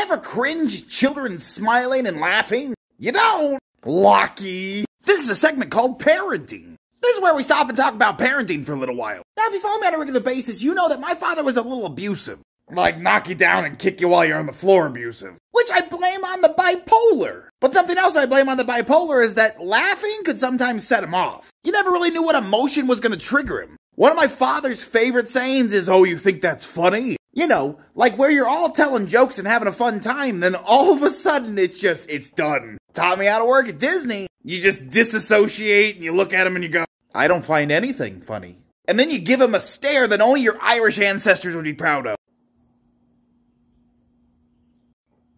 ever cringe at children smiling and laughing? You don't? Lucky. This is a segment called Parenting. This is where we stop and talk about parenting for a little while. Now, if you follow me on a regular basis, you know that my father was a little abusive. Like knock you down and kick you while you're on the floor abusive. Which I blame on the bipolar. But something else I blame on the bipolar is that laughing could sometimes set him off. You never really knew what emotion was going to trigger him. One of my father's favorite sayings is, "Oh, you think that's funny?" You know, like where you're all telling jokes and having a fun time, then all of a sudden it's done. Taught me how to work at Disney. You just disassociate and you look at him and you go, "I don't find anything funny." And then you give him a stare that only your Irish ancestors would be proud of.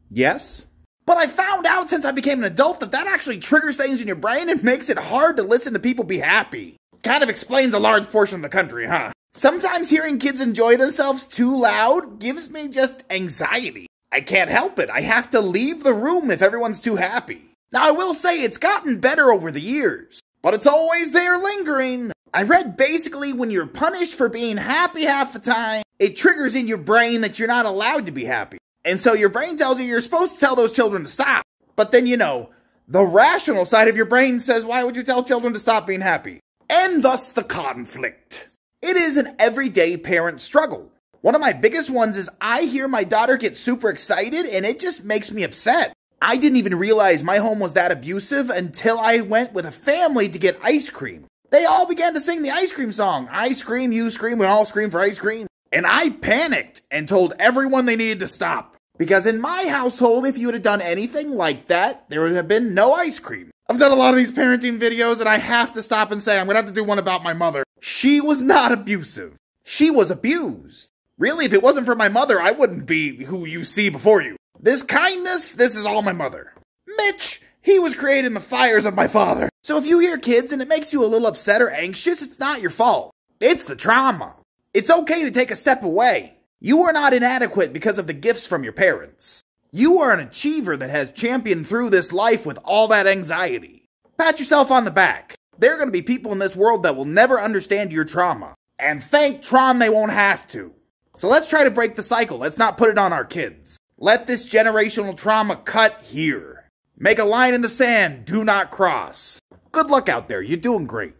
Yes? But I found out since I became an adult that actually triggers things in your brain and makes it hard to listen to people be happy. Kind of explains a large portion of the country, huh? Sometimes hearing kids enjoy themselves too loud gives me just anxiety. I can't help it. I have to leave the room if everyone's too happy. Now I will say it's gotten better over the years, but it's always there lingering. I read basically when you're punished for being happy half the time, it triggers in your brain that you're not allowed to be happy. And so your brain tells you you're supposed to tell those children to stop. But then, you know, the rational side of your brain says, why would you tell children to stop being happy? And thus the conflict. It is an everyday parent struggle. One of my biggest ones is I hear my daughter get super excited and it just makes me upset. I didn't even realize my home was that abusive until I went with a family to get ice cream. They all began to sing the ice cream song. I scream, you scream, we all scream for ice cream. And I panicked and told everyone they needed to stop. Because in my household, if you would have done anything like that, there would have been no ice cream. I've done a lot of these parenting videos and I have to stop and say I'm going to have to do one about my mother. She was not abusive. She was abused. Really, if it wasn't for my mother, I wouldn't be who you see before you. This kindness, this is all my mother. Mitch, he was created in the fires of my father. So if you hear kids and it makes you a little upset or anxious, it's not your fault. It's the trauma. It's okay to take a step away. You are not inadequate because of the gifts from your parents. You are an achiever that has championed through this life with all that anxiety. Pat yourself on the back. There are going to be people in this world that will never understand your trauma. And thank Tron they won't have to. So let's try to break the cycle. Let's not put it on our kids. Let this generational trauma cut here. Make a line in the sand. Do not cross. Good luck out there. You're doing great.